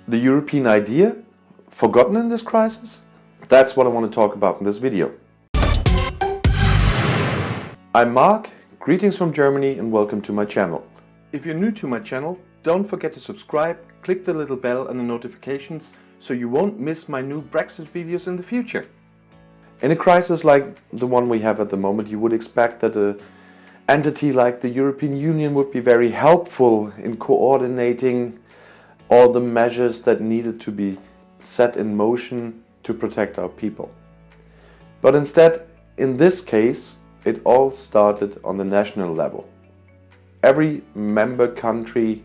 the European idea forgotten in this crisis? That's what I want to talk about in this video. I'm Mark, greetings from Germany and welcome to my channel. If you're new to my channel, don't forget to subscribe, click the little bell and the notifications so you won't miss my new Brexit videos in the future. In a crisis like the one we have at the moment, you would expect that an entity like the European Union would be very helpful in coordinating all the measures that needed to be set in motion to protect our people. But instead, in this case, it all started on the national level. Every member country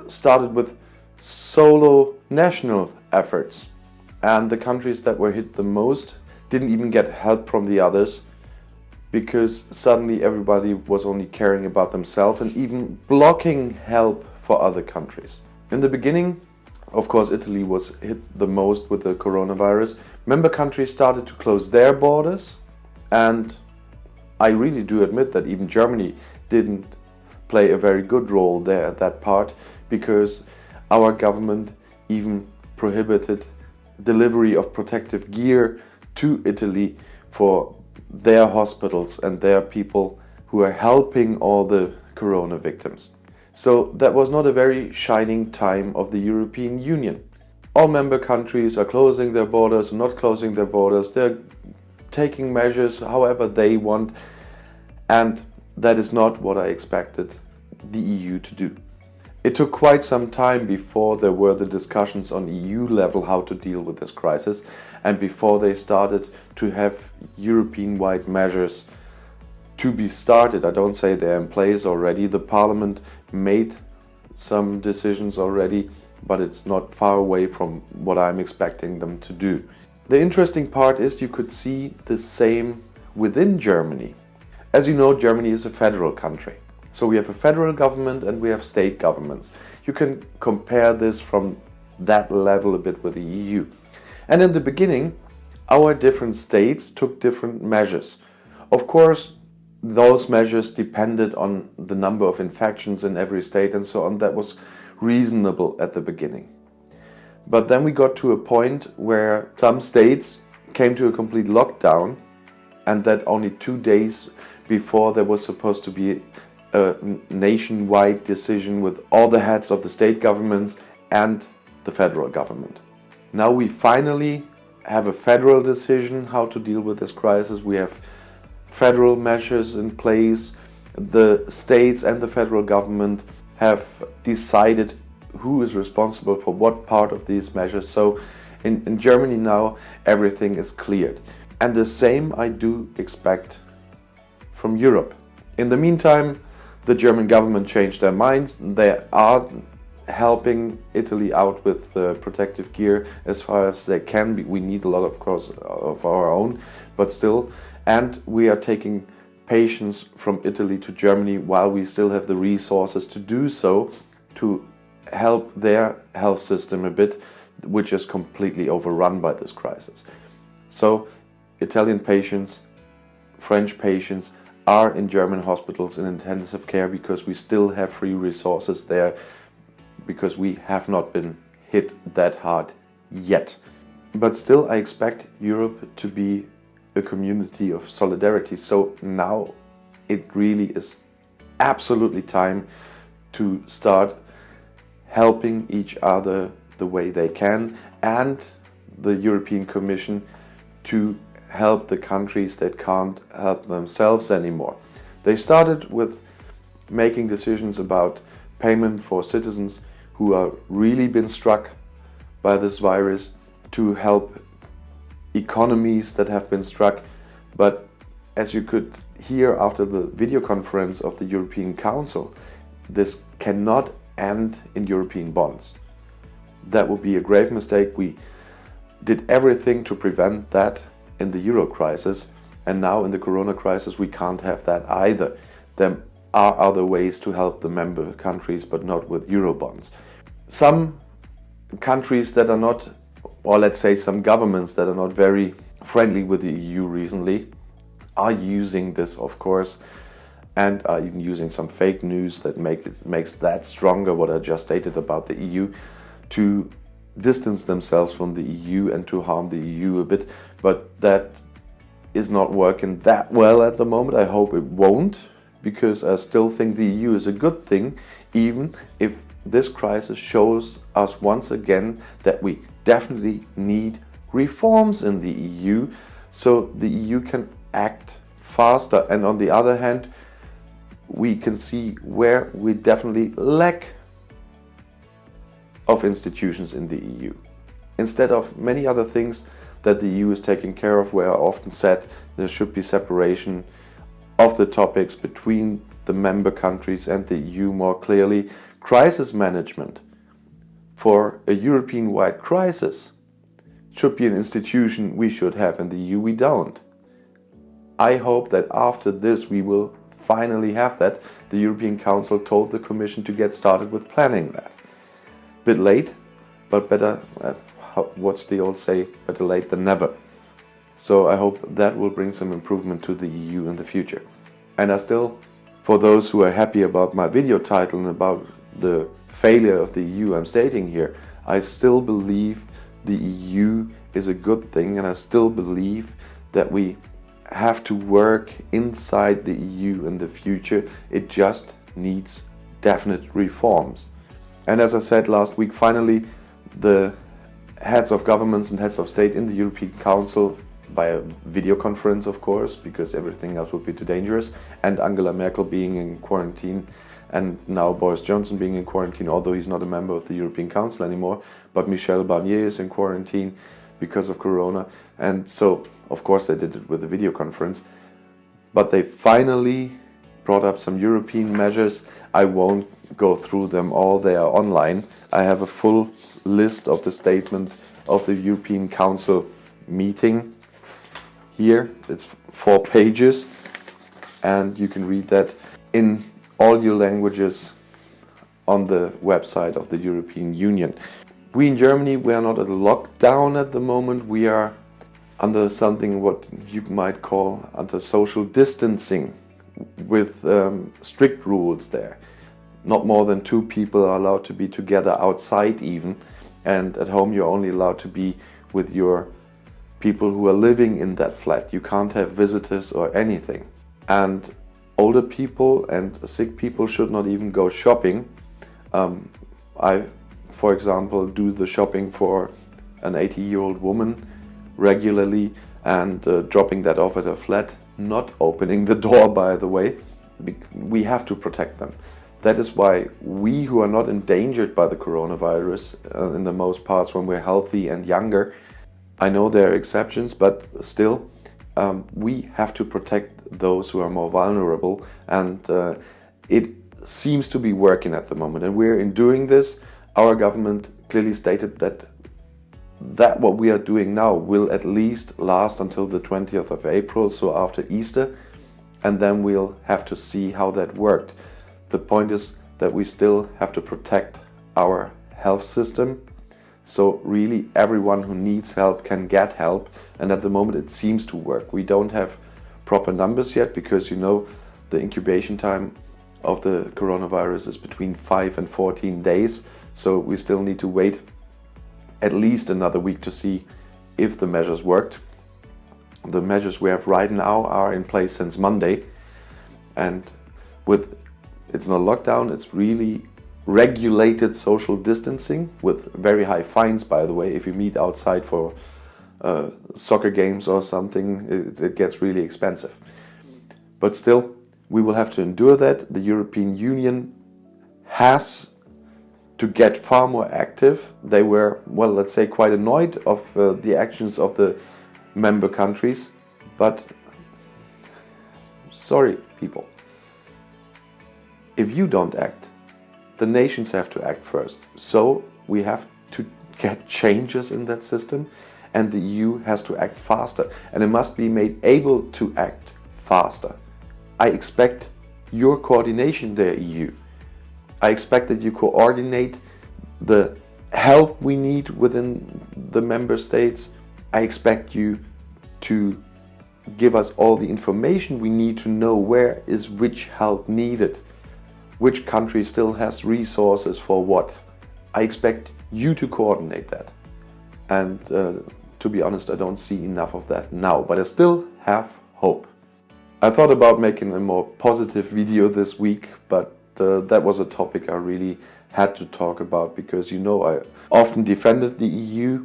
started with solo national efforts, and the countries that were hit the most didn't even get help from the others, because suddenly everybody was only caring about themselves and even blocking help for other countries. In the beginning, of course, Italy was hit the most with the coronavirus. Member countries started to close their borders, and I really do admit that even Germany didn't play a very good role there at that part, because our government even prohibited delivery of protective gear to Italy for their hospitals and their people who are helping all the corona victims. So that was not a very shining time of the European Union. All member countries are closing their borders, not closing their borders. They're taking measures however they want, and that is not what I expected the EU to do. It took quite some time before there were the discussions on EU level how to deal with this crisis, and before they started to have European-wide measures to be started. I don't say they're in place already. The Parliament made some decisions already, but it's not far away from what I'm expecting them to do. The interesting part is you could see the same within Germany. As you know, Germany is a federal country. So we have a federal government and we have state governments. You can compare this from that level a bit with the EU. And in the beginning, our different states took different measures. Of course, those measures depended on the number of infections in every state and so on. That was reasonable at the beginning. But then we got to a point where some states came to a complete lockdown, and that only 2 days before there was supposed to be a nationwide decision with all the heads of the state governments and the federal government. Now we finally have a federal decision how to deal with this crisis. We have federal measures in place. The states and the federal government have decided who is responsible for what part of these measures. So in Germany now everything is cleared. And the same I do expect from Europe. In the meantime, the German government changed their minds. They are helping Italy out with protective gear as far as they can be. We need a lot, of course, of our own, but still. And we are taking patients from Italy to Germany while we still have the resources to do so, to help their health system a bit, which is completely overrun by this crisis. So Italian patients, French patients are in German hospitals in intensive care because we still have free resources there, because we have not been hit that hard yet. But still, I expect Europe to be a community of solidarity. So now it really is absolutely time to start helping each other the way they can, and the European Commission to help the countries that can't help themselves anymore. They started with making decisions about payment for citizens who are really been struck by this virus, to help economies that have been struck. But as you could hear after the video conference of the European Council, this cannot end in European bonds. That would be a grave mistake. We did everything to prevent that in the Euro crisis, and now in the Corona crisis we can't have that either. There are other ways to help the member countries, but not with Euro bonds. Some countries that are not, or let's say some governments that are not very friendly with the EU recently, are using this, of course, and are even using some fake news that makes that stronger, what I just stated about the EU, to distance themselves from the EU and to harm the EU a bit, but that is not working that well at the moment. I hope it won't, because I still think the EU is a good thing, even if this crisis shows us once again that we definitely need reforms in the EU, so the EU can act faster. And on the other hand, we can see where we definitely lack of institutions in the EU. Instead of many other things that the EU is taking care of, where I often said there should be separation of the topics between the member countries and the EU more clearly. Crisis management for a European-wide crisis should be an institution we should have. In the EU we don't. I hope that after this we will finally have that. The European Council told the Commission to get started with planning that. Bit late, but better, what's the old say, better late than never. So I hope that will bring some improvement to the EU in the future. And I still, for those who are happy about my video title and about the failure of the EU I'm stating here, I still believe the EU is a good thing, and I still believe that we have to work inside the EU in the future. It just needs definite reforms. And as I said last week, finally the heads of governments and heads of state in the European Council, by a video conference of course, because everything else would be too dangerous, and Angela Merkel being in quarantine, and now Boris Johnson being in quarantine, although he's not a member of the European Council anymore, but Michel Barnier is in quarantine because of Corona. And so of course they did it with a video conference, but they finally brought up some European measures. I won't go through them all, they are online. I have a full list of the statement of the European Council meeting here. It's 4 pages, and you can read that in all your languages on the website of the European Union. We in Germany, we are not at a lockdown at the moment. We are under something what you might call under social distancing, with strict rules there. Not more than 2 people are allowed to be together outside even, and at home you're only allowed to be with your people who are living in that flat. You can't have visitors or anything. And older people and sick people should not even go shopping. I, for example, do the shopping for an 80-year-old woman regularly, and dropping that off at her flat, not opening the door, by the way. We have to protect them. That is why we who are not endangered by the coronavirus, in the most parts when we're healthy and younger, I know there are exceptions, but still, we have to protect those who are more vulnerable, and it seems to be working at the moment. And we're in doing this. Our government clearly stated that what we are doing now will at least last until the 20th of April, so after Easter, and then we'll have to see how that worked. The point is that we still have to protect our health system, so really everyone who needs help can get help, and at the moment it seems to work. We don't have proper numbers yet, because you know the incubation time of the coronavirus is between 5 and 14 days, so we still need to wait at least another week to see if the measures worked. The measures we have right now are in place since Monday, and it's not lockdown, it's really regulated social distancing with very high fines, by the way. If you meet outside for soccer games or something, it gets really expensive. But still, we will have to endure that. The European Union has to get far more active. They were, well, let's say, quite annoyed of the actions of the member countries, but sorry people, if you don't act, the nations have to act first. So we have to get changes in that system, and the EU has to act faster, and it must be made able to act faster. I expect your coordination there, EU. I expect that you coordinate the help we need within the member states. I expect you to give us all the information we need to know where is which help needed, which country still has resources for what. I expect you to coordinate that. And to be honest, I don't see enough of that now, but I still have hope. I thought about making a more positive video this week, but that was a topic I really had to talk about because you know I often defended the EU,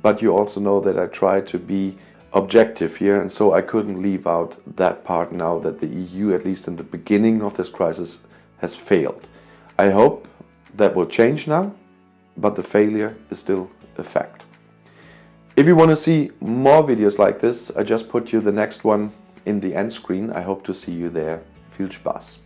but you also know that I try to be objective here, and so I couldn't leave out that part now that the EU, at least in the beginning of this crisis, has failed. I hope that will change now, but the failure is still a fact. If you want to see more videos like this, I just put you the next one in the end screen. I hope to see you there. Viel Spaß!